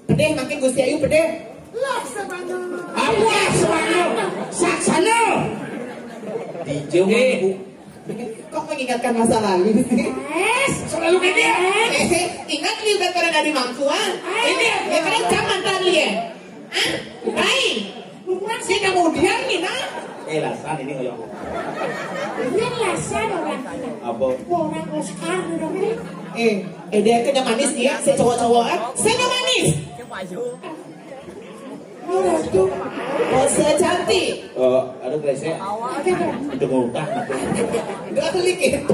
Pedeh makin Gusti Ayu pedeh. Laksana. Apa semuanya? Saksana. Dijauh Bu. Kok mengingatkan masa lalu sih? Selalu kayak dia. Ingat lihat pada dari mangkuan. Ini ya kan zaman tadi ya. Baik. Sih kemudian nih nah. Lasan ini kayak Dia lasan orang kita. apa? Orang Oscar udah Dia kena manis dia, saya cowok-cowok saya manis. Oh, saya cantik. Aduh guys ya. Udah ngutang. Gak klik itu.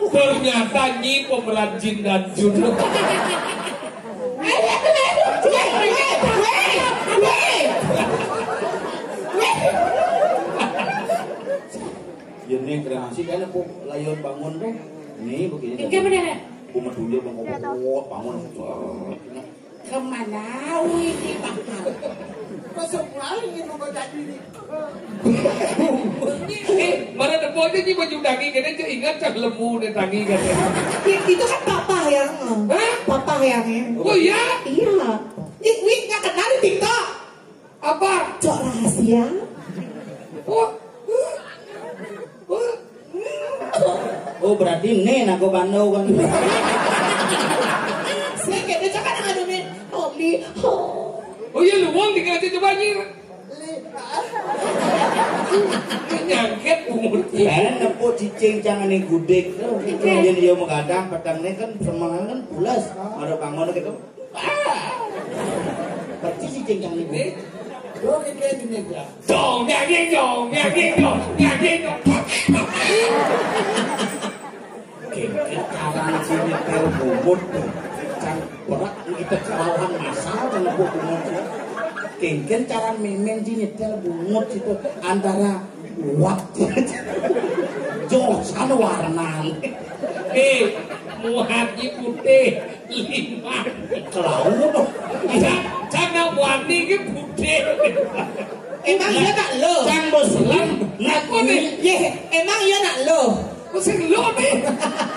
Ternyata Nyi pemeran Jin dan Jun. Jadi kremasi kan aku layon bangun deh. Ini begini. Enggak benar. Aku meduli bangun. Kemana ini bakal? Masuk lagi itu baca diri. Mana deponya Nyi baju daging kan aja ingat cak lemu deh tangi kan. Itu kan papa yang. Papa yang. Oh iya? Iya. Wih nggak kenal di TikTok. Apa? Cok rahasia. Oh berarti nen aku bandau kan. Saya kayaknya cakap dengan dunia. Holy. Oh iya lu wong tinggal aja coba Nyi. Nyangket umur. Kan nepuk cicing jangan nih gudeg. Kemudian dia mengadang petangnya kan semangat kan bulas. Ada bangun gitu. Berarti cicing jangan nih gudeg. Dong, nyangket dong. Kawan sini terbumut. Can berat kita kelawan masal dengan bumut. Kengken cara memen sini terbumut itu antara waktu josan warna. Muhati putih 5. Kelawan. Jangan wani ke putih. Emang iya nak lo? Can berselam. Aku nih. Emang iya nak lo? Kau sing lo nih.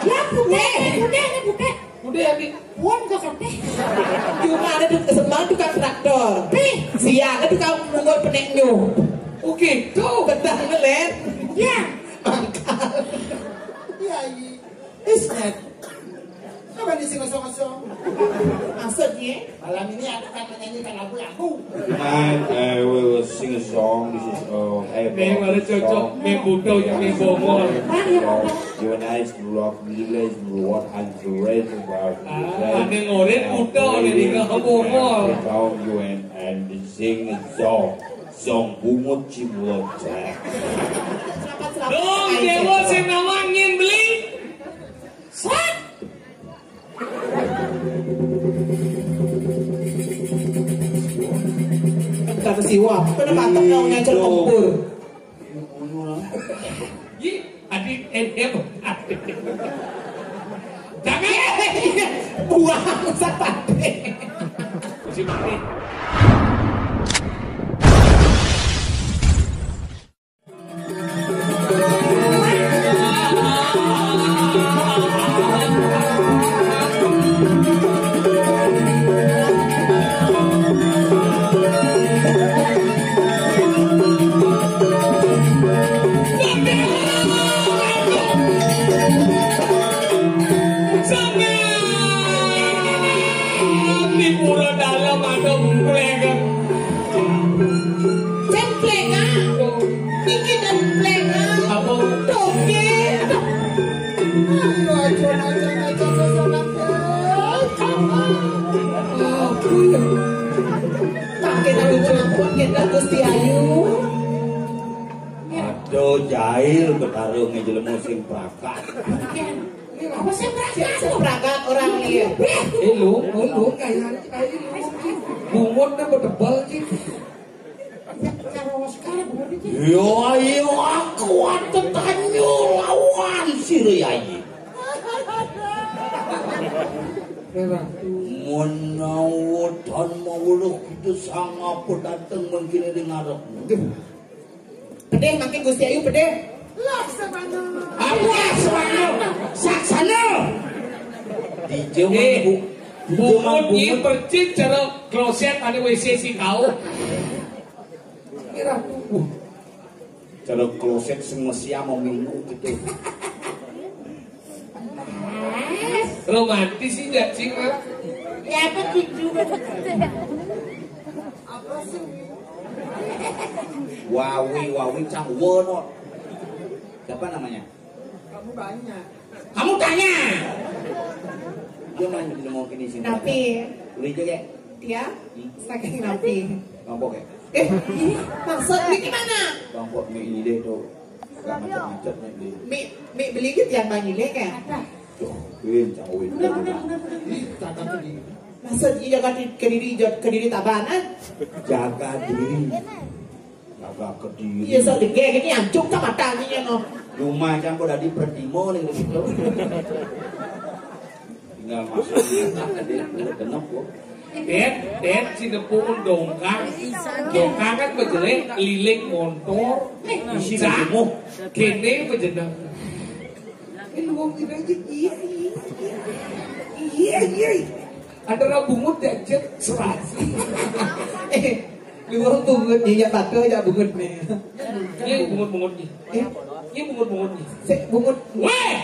Ya budak. Udah nih. Puan kok kateh. Cuma ada sembang tukang traktor. Siang ada tukang munggul peneknya. Oke, tuh. Betul ngeliat. Ya. Mangkal. Iya, Isnet. Apa di sini kosong-kosong? Maksudnya? Malam ini aku akan menyanyikan lagu-lagu. And we will sing a song. This is Memang ada cocok. Membutuh yang membongol. You and I love village what I'm great about. Ada ngoret butuh nih di ngabongol. You and sing a song bungut cimulot. Dong, dewa sing nawangin beli. Sat. Kita kesiwa. Kenapa tak mau ngajak tempur? Adik NM. Jangan. Buang sapate. Masih mati. Kita Gusti Ayu. Aduh jahil bertarung ngejelem musim prakat. Apa sih berangkat? Seperangkat orang dia. Lu kayak bungut berdebal sih. Kalau sekarang begitu. Yo aku tanyo lawan si Riyai. Menawadan mawuluh kita sangat datang mungkin di ngarep. Pedeh makin Gusti Ayu pedeh. Laksana. Apa semuanya? Saksana. Dijauh Bu. Bungut nyi percik cara kloset ane WC si kau. Kira Cara kloset semua siang mau minggu gitu. romantis sih cacing mah. Ya apa juga. Wawi cangwono. Siapa namanya? Kamu banyak. Kamu tanya. Dia main mau kini sini. Napi. Uli juga. Dia saking napi. Bangkok ya. Ini maksud ini gimana? Bangkok mie ini deh tuh. Gak macet-macetnya deh. Mie beli gitu yang banyak kan? Tuh, win cangwin. Ih, kata tadi. Maksud jaga kediri tabanan? Jaga diri. Jaga kediri. Iya so dege gini ancuk sama tanginya no. Rumah campur dari Perdimo nih gitu. Tinggal masuk dia genep kok. Den si nepung dongkang kan bejelek lilik motor Isi cak baju. kene bejenang Ini wong kita aja iya. ada bungut dajek serasi Ini wong bungut nyinya batu aja bungut nih. ini bungut nih ini bungut nih Bungut weh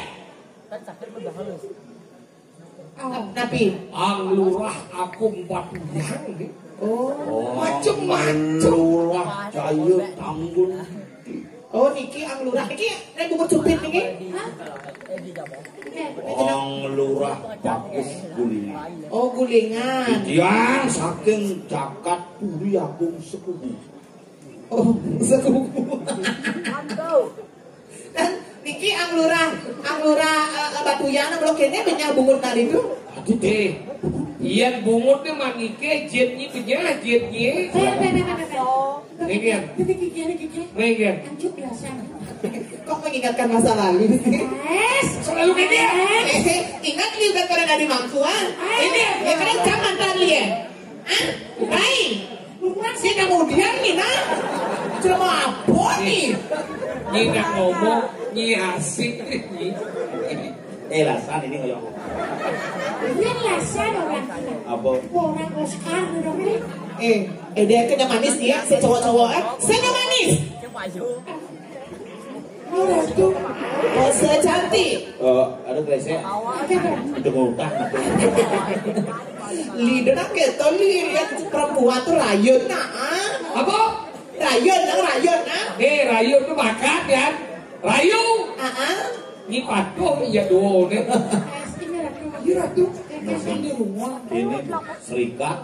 napi. ang lurah aku 4 yang nih Oh. macem-macem Lurah cair tanggul. Oh niki ang lurah niki nek bungut supit niki. Ang lurah bagus gulingan. Oh gulingan. Yang saking jakat puri agung sekubu. Oh sekubu. Dan niki ang lurah Batuyana blok kene banyak bungut tadi itu. Iyan bungut nih mangike jetnya penjah jetnya nengen nengen Anjuk biasa. Kok mengingatkan masa lalu? selalu kayak dia Ingat liu kan karena dari mangkuan. Ini ya karena zaman tadi ya. Baik. Sih kemudian nih nah. Cuma apa nih? nyi gak ngomong nyi asik nyi Lasan ini kayak Ini lasan orang kita. apa? Orang Oscar dong. Dia kena manis dia, saya cowok-cowok saya manis. Oh, saya cantik. Ada kresek. Udah mau utang. Lidah gitu, lihat perempuan tuh rayun nah. apa Rayun nah. rayu tuh makan ya rayu nyi patuh ya doang nih Ini serikat.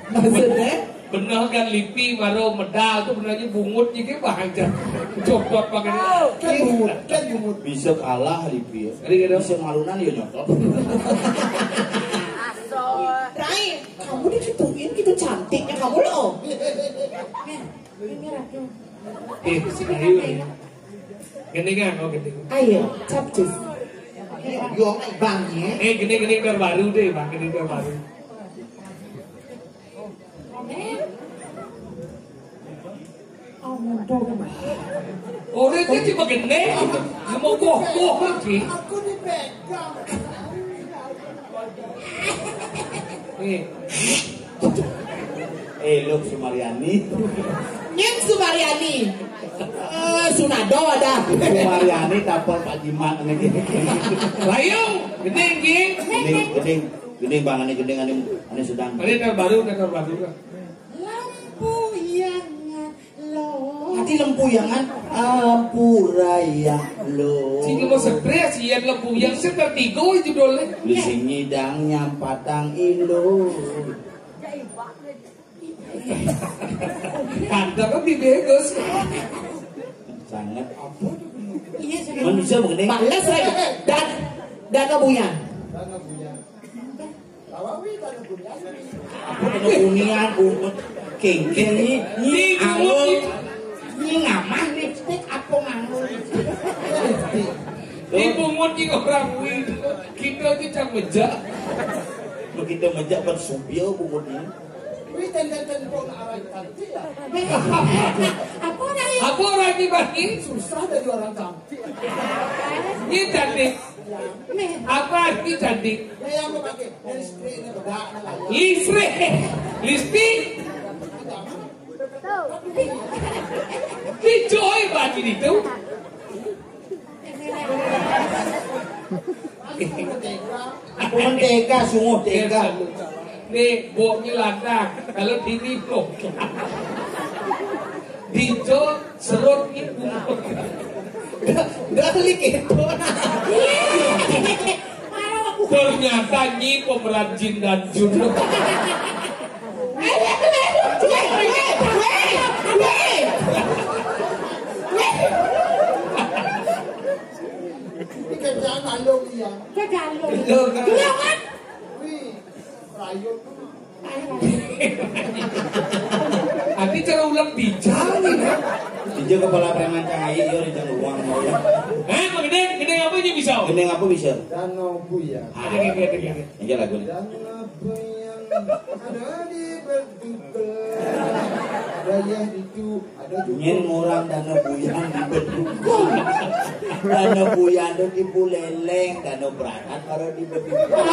Maksudnya? bener kan lipi baru medal tuh benernya bungut jadi bahaya coklat pakai Kan bungut. Bisa kalah Lipi. Gitu. Bisa malunan ya nyokap. Rai, kamu digituin gitu cantiknya kamu loh. ayo gendingan oh gendingan Ayo, capcus. Yo, bangnya. gending terbaru deh bang gending terbaru oh dia cuma gending mau boh sih Aku dipegang. nih Lu si Mariani. Nyen Sumariani. Sunado ada. Si Mariani dapat Pak Jimat nih. rayu gending gini Gedeng bang ane sedang. ini terbaru kan Lampu yang lo. Hati lempuyangan ampuraya lo. sini mau stres sian lembu yang sepertigo judulnya Di sini dangnya patang indo. kanta kan dibegos Sangat apa? Iya saya. Manusia begini. Balas lagi. Dan kebuyan. Dana punya. Tawawi dana punya. Aku kena unian umut kengkeng ni angul ni ngamah lipstick apa ngangul di bungut di orang wih kita itu cang mejak begitu mejak bersubio bumutnya. Wih ten pun arah cantik ya. Apa orang apa orang ini bagi Susah dari orang cantik. ini cantik Apa arti cantik? Yang mau pakai listrik ini bedak nih. Listrik. Listrik. Dicoy bagi itu. Aku mentega, sungguh tega. Nih, boknya landak. Kalau ini blok. Dico serut itu. Dalik itu. Ternyata Nyi pemeran jin dan jun. Ini kerjaan alung ya. Kegalung. Wih, rayut. Nanti cara ulang bijak nih. Dia kepala preman cahaya, dia di jangan uang mau ya. Gede apa aja bisa? Gede apa bisa? Danau buaya. Ada gede. Ini lagu nih. Danau buaya ada di berduka. Ada yang itu, ada juga. Nyen ngurang dana buyan di bedugul. Dana buyan itu di Buleleng, dana berakat kalau di bedugul.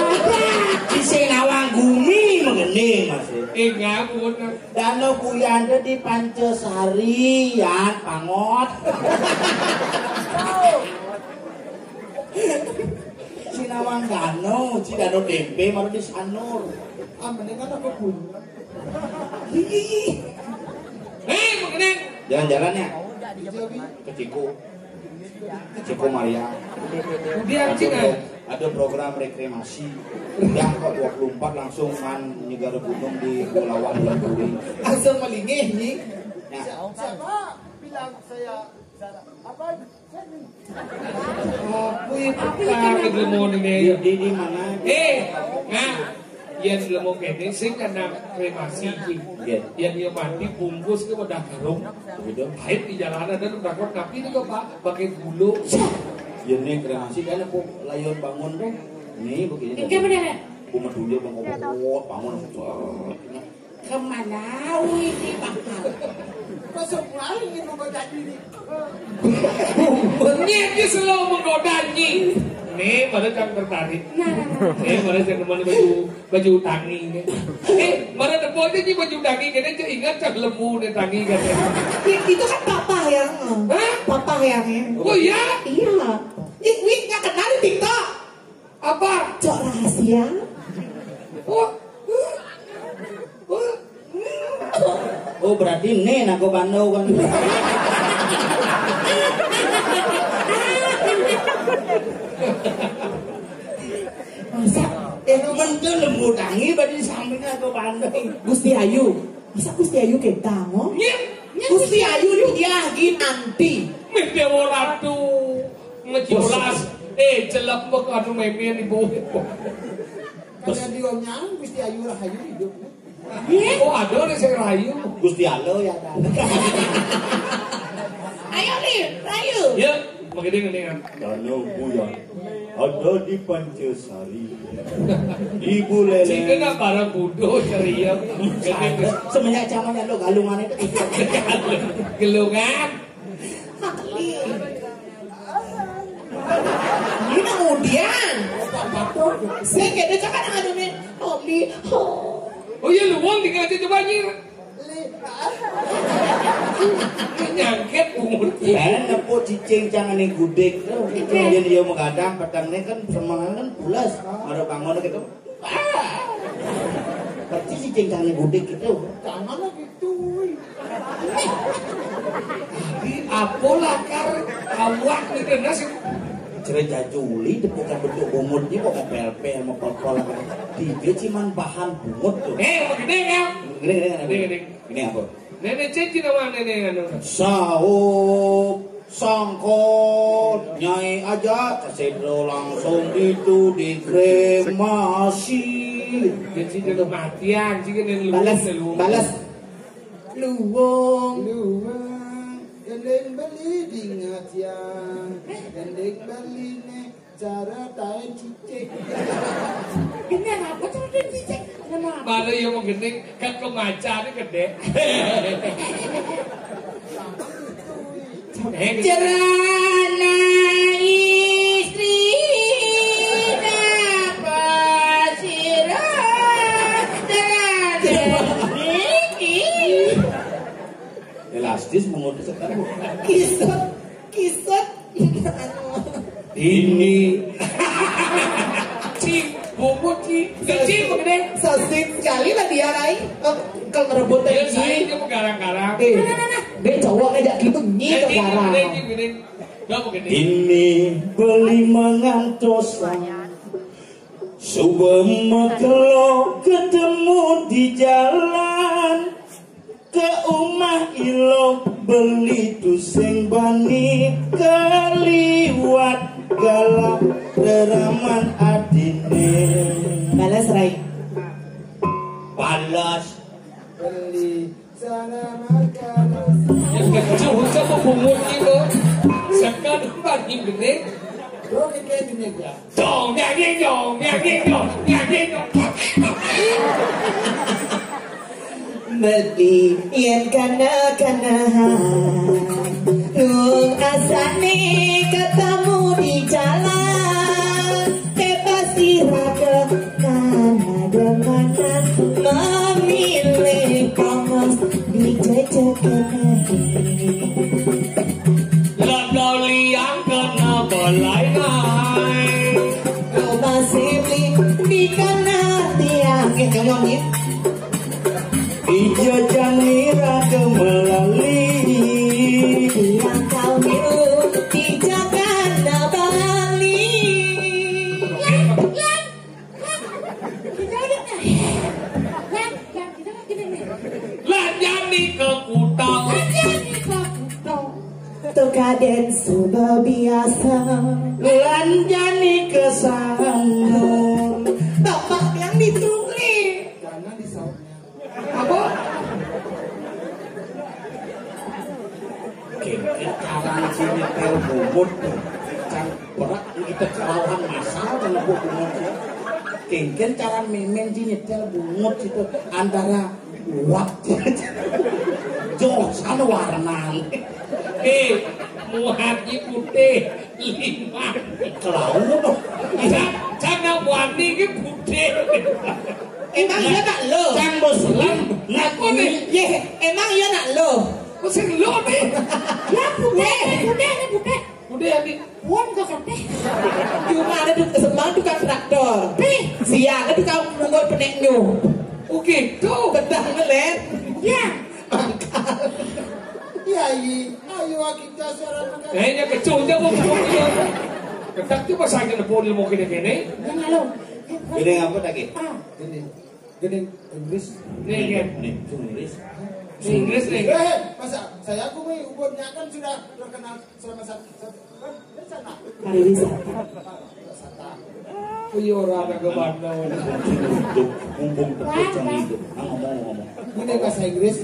Di Senawang Gumi mengening masih. Ngapun. Dana buyan itu di Pancasari, ya Pangot. Sinawang Dano, si Dano Tempe malu di Sanur. Mendingan aku pun. Mengenai. Jalan-jalan ya Di Jawi. ke Ciko Maria. Dia Ada program rekreasi yang kok 24 langsung kan menyegar gunung di Kepulauan Lemburi. Asal melingih nih. Ya. Siapa bilang saya apa? Aku itu mau ini. Di mana? Yang lemo kene sing kena kremasi iki. Yang dia mati bungkus ke udah garung. Gitu. Haid di jalanan dan udah kok tapi ini kok Pak pakai gulu. Ya nih kremasi kan aku layon bangun tuh. Nih begini. Ini bener. Aku medulnya bangun. Kemana ini bakal? Masuk lagi ini menggoda diri. Ini selalu menggoda Nyi. Nih, pada jangan tertarik. Pada jangan mana baju tangi. Mana depan Nyi baju tangi. Kena ingat cak lembu nih tangi katanya. Itu kan papa yang. Papa yang. Oh iya? Iya. Wih, nggak kenal di TikTok. Apa? Cok rahasia. Oh berarti nih aku bandau kan. Masa? Mentul lembu tangi berarti samping aku bandau. Gusti Ayu. Masa Gusti Ayu kita ngomong? Gusti Ayu dia lagi nanti. Dewa Ratu ngejelas. Celap kok anu memen ibu. Karena dia nyang Gusti Ayu Rahayu hidup. Oh ada nih saya rayu. Gusti Alo ya kan. Ayo nih, Rayu. Ya, begini kan. Danau Buyan ada di Pancasari. Di Buleleng. Jika nak para bodoh ceria. Semenjak zamannya lo galungan itu. Gelungan. Ini kemudian. Saya kira cakap dengan dunia. Oh iya lu uang tinggal aja coba nyir. Nyangket umur. Nepo cicing jangan nih gudeg. Kemudian dia mengadang petangnya kan semangat kan bulas. Ada bangun gitu. Percis cicing jangan nih gudeg gitu. Jangan lah gitu. Apa lakar awak gitu nasi. Cerita juli bukan bentuk bumutnya kok mau pel-pel mau kol-kol. Dia cuman bahan bumut tuh. Begini kan. Ini apa? Nenek cincin nama nenek anu. Saup sangkot nyai aja kesedro langsung itu dikremasi. Jadi dia kematian, jika nenek Balas. Luwung. Gendeng beli dingat ya. Gendeng beli nih cara tahan cicik. Bener apa tuh dia cicik? Malah yang mau gendeng kan kemaca ini gede. Cerana istri Kisut. Ini. Ci, bumut ci. Ci begini. Sosit sekali lah dia Rai. Kalau ngerebut Ya aja. saya cuma garang-garang. Dia cowok ngajak gitu nyi sekarang. Ini beli mengantosan Subema kalau ketemu di jalan ke omah ilo beli tusing bani keliwat galak deraman adine Balas Rai. balas Beli sana makan. Yang kecil sama bumut gitu. Sekarang bagi gede. Bro kayak gini ya. Dong, nyanyi dong. Beli yen kana Nung asane ketemu di jalan bebas iraga kana demana memilih kongos di jajakan Loli yang kena belai. kau masih beli di kana tiang ngomongin Ijajan nira kemelali tiang kau minum di Jakarta Bali. Lah jadi ke kutang. Tukaden sudah biasa Lanjani kesangun bapak yang ditunggu Karena di sautnya. apa? Kengkel carang sini tel bumut Can berat kita kelawan masal dengan bumut Kengkel cara memen sini tel bumut itu antara waktu Josan warna Muhati putih 5. Kelawan Jangan wani ke putih. Emang iya nak lo? Can boselan Apa nih? Ye, emang iya nak lo? Kok sing lo nih? Ya putih. Udah nih. Puan kok kateh. Cuma ada sembang tukang traktor. Siang ada tukang menggol peneknya. Oke, tuh. Bedah ngelet. Ya. Iya, ayo kita seorang makan. Kayaknya kecilnya mau dia. Ketak tuh pas aja nepon ilmu kene-kene. Jangan lo. Gede ngapa lagi? Gede Inggris. Nih kan. Nih, Inggris Inggris nih. Masa saya aku nih umurnya kan sudah terkenal selama satu sana. Pariwisata. Punya orang agak bandau. Hidup, mumpung terpecah hidup ngomong-ngomong Ini bahasa Inggris.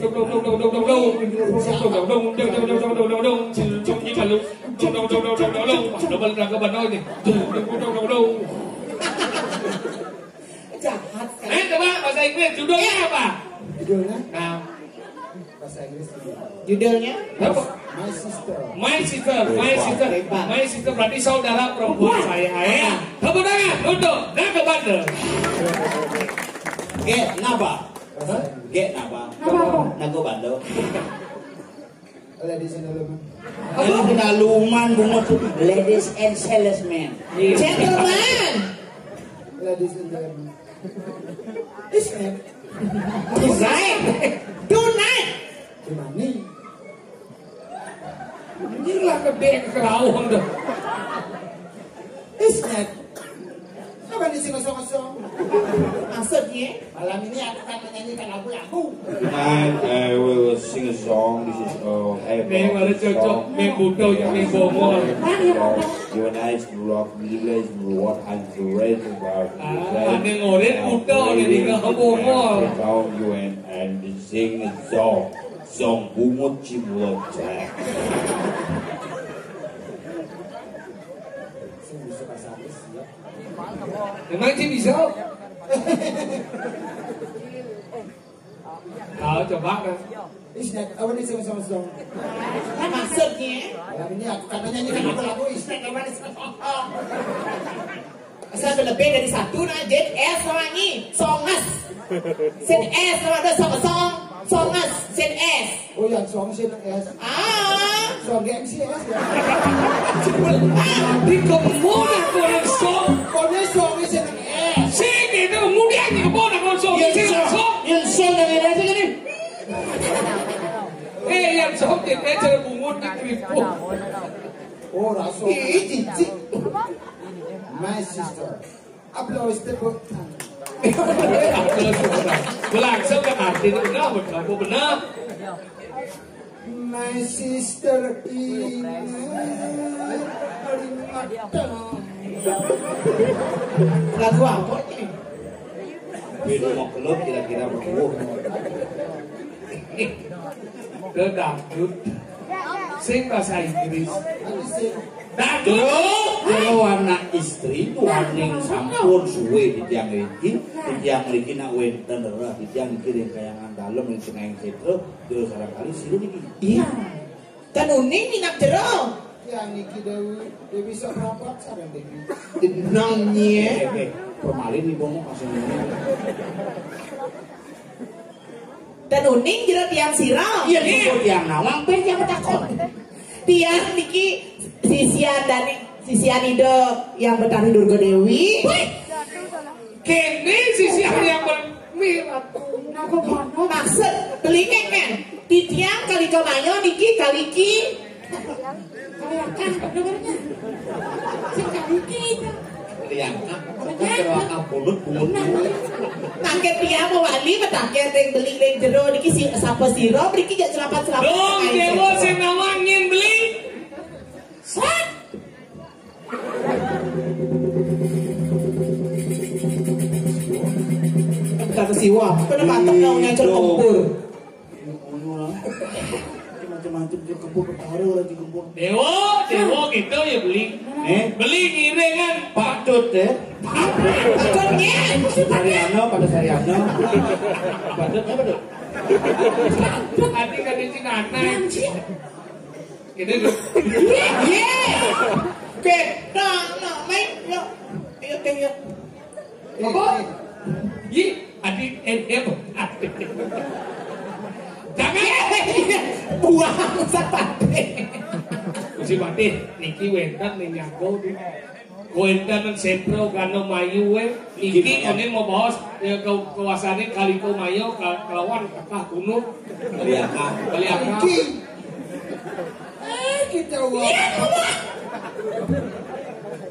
Jahat kan. Coba bahasa Inggris judulnya apa? Judulnya Nah, bahasa Inggris. Judulnya? apa? My sister. My sister berarti saudara perempuan saya ya. Tepuk tangan untuk Naga Bandel. Ge, napa? Nago Bandel. Ladies and gentlemen. Ini penaluman bunga tuh. Ladies and salesmen. Gentleman. Ladies and gentlemen. Tonight. Gimana? Gila gede kerawang dah. Isnet. Apa di sini kosong-kosong? Maksudnya? Malam ini aku akan menyanyikan lagu-lagu. Tonight I will sing a song. This is Neng ada cocok, neng butuh yang neng bongol. You and I rock village what I'm read about. Neng oren butuh neng nggak bongol. You and sing a song bungut cimulot. Memang sih bisa. Tahu coba kan. Isnet, apa di sini kosong-kosong? Maksudnya? Malam ini aku akan menyanyikan lagu-lagu Isnet. Apa di sini kosong? Asal lebih dari satu nah jet S sama ini songas. Sen S sama ada song songas sen S. Oh yang song sih es. Song gengsi es ya. Di kemana kau song? Kau ni song ni sih es. Sini tu kemudian ni kemana kau song? Yang song dari nasi kan ni. Yang song kita cara bungut di kripo. Oh rasa. Cici. My sister. Upload step. Langsung kan artinya benar. My sister Lagu apa ini? Beda mau kelop kira-kira berbuah. Dangdut. Sing bahasa Inggris. Kalau anak istri itu aning sampun suwe di tiang lagi nak wenten dah di tiang kirim kayangan dalam yang cengang setro terus barangkali siru niki. Iya. Dan uning ni nak jero. Yang Niki Dewi sok rapat sarang Dewi. Denangnya. Permalin ni bomo kasih ni. Dan uning jero tiang sirau. Iya ni tiang nawang pe yang takon. Tiang niki sisian ide yang bertari Durga Dewi. Kene sisi yang bermirat. Maksud beli kan? Di tiang kali kemayo niki kaliki. Kaliakan dengarnya. Sekali Tiang kan apulut bungut. Tangke tiang mewali betake teng beli teng jero niki sapa siro mriki jak selapat-selapat. Dong dewa sing nawangin beli. Sat. Kata siwa, kena batok naungnya cerkempur. Macam-macam dia kempur perkara lagi kempur. Dewa gitu ya beli. Beli ngiringan Patut Patutnya. pada Sariano. Patut apa tu? hati kan di Cinana. Gitu tuh. Ye. Kita nak main yo. Ayo tengok. Apa? Yi, adik jangan Buang sapate. si Pati, niki wentan ning nyago di. Wentan sentro kano mayu we, niki kene mau bos ya kawasan Kaliko Mayo kelawan kakak kuno. Kali apa? Kita uang.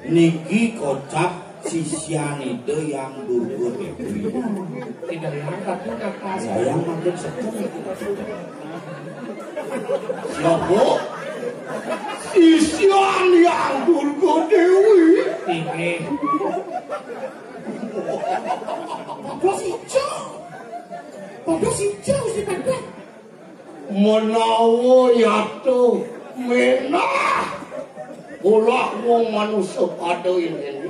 Niki kocak sisian itu yang Durga Dewi. Tidak diangkat tuh kakak. Saya makin sekali. Siapa? Sisian yang Durga Dewi. Tinggi. Pada si jauh si pandai. Menawa yaitu menah. Ulah wong manusia pada ini.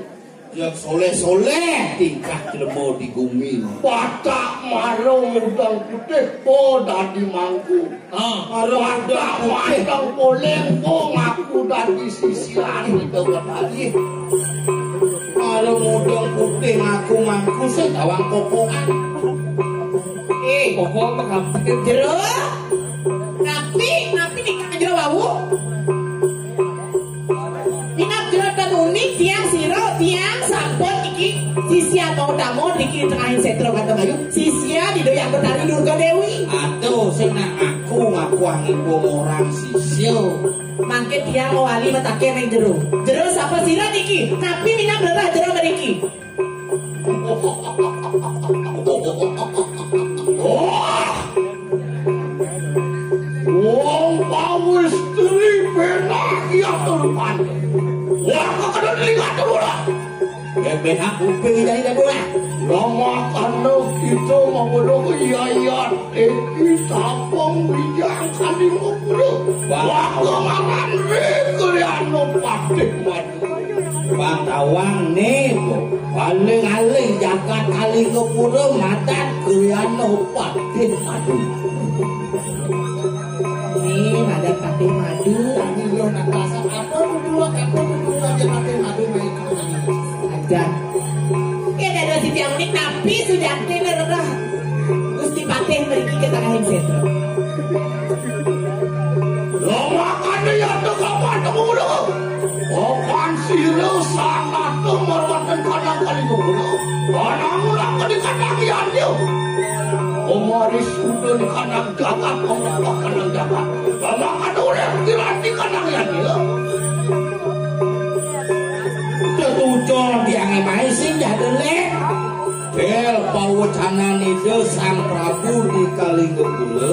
Yang soleh-soleh tingkah jelema di bumi. Batak marung udang putih po dadi mangku. Batak marung poleng po ngaku dadi sisian itu tadi. Marung udang putih ngaku mangku sedawang kokokan. Pokok menghampir Jero. Napi nih jero wau. Minap jero dan unik tiang siro tiang sampun iki sisia mau tamu iki tengahin setro kata Bayu sisia di doyak betari Durga Dewi. Aduh sing nak aku ngaku ibu orang sisio. Mangke tiang wali metake nang jero. Jero sapa sira niki? Tapi minap lerah jero mriki. Wong pawis tri penak ya turpan. Wah kok kena telinga dulu. Benak kuping dari dulu. Lama karena kita mengutuk iayat iki sapong bijak kali ngobrol. Wah kemanan rekriano patih madu. Bang Tawang nih paling-aling jagat kali ngobrol matat kriano patih madu. Nih ada patih madu. Ini lo nak pasang apa berdua aja pakai madu baik. Aja. Ya ada si tiang unik tapi sudah lerah. Gusti patih mriki ke tangahin setro. bangun di kandang yanyo. Omaris udah di kandang jagat, omong kandang jagat. Bapak ada orang di kandang yanyo. Ketujuh yang emai sih jadulnya. Bel pawucanan itu sang Prabu di Kalingkepura.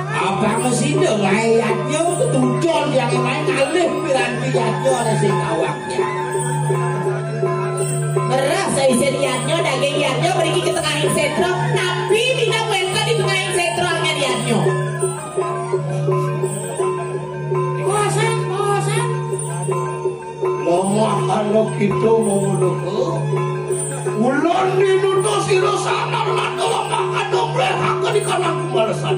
Apa mesti ngayatnya ketujuh yang emai ngalih piran-pirannya ada sing awaknya. Merasa isi liatnya, daging liatnya pergi ke tengah setro, tapi tidak mereka di tengah setro angin liatnya. Kosan. Kalau kita mau dulu, ulan dinutuh siro sana lalu maka domplek hak di kanan kumalasan.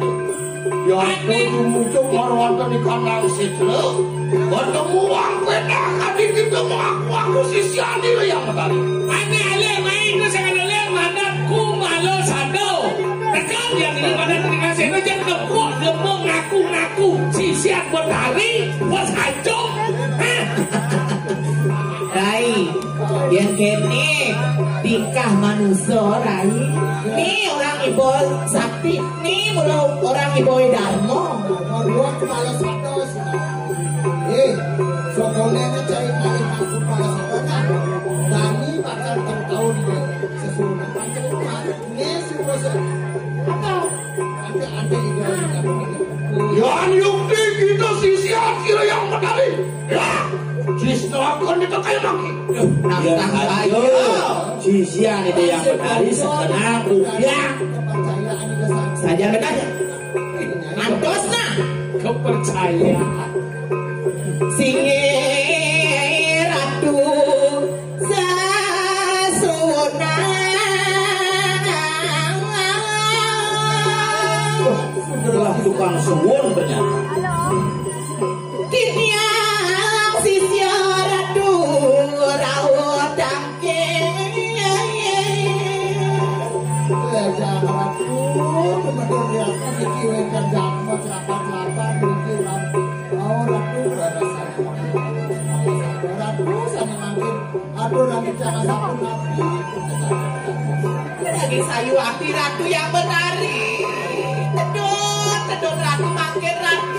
Ya itu muncul marwata di kanan setro, bertemu aku nak di kita aku sisiani yang tadi. Ane ale main itu sangat ale mandatku malo sado. Tekan yang ini pada dengan saya jangan ngebut lemong ngaku sisian bertari buat hancur. Rai, yang kene tingkah manusia Rai. Nih orang ibu sakti, nih mulut orang ibu Darmo. Maruah kepala satu sokonnya cari paling aku kepala satu Dani bakal tahu dia sesuatu macam ini sih ada ide Yang yukti kita sisi akhir yang menarik. Ya, Cisno akan ditekan lagi. Nantang ayo. Sisian itu yang menarik sekenal rupiah. Saja benar. Antosna Kepercayaan. singe ratu sasuna. Itulah tukang suwun ternyata. Kiniang sisya ratu rawat dangke. ratu kemudian biasa dikirimkan jamu celapa-celapa dikirim ratu berasa ratu sana makin aduh nanti jangan satu nabi Lagi sayu api ratu yang menari. Tedut ratu makin ratu.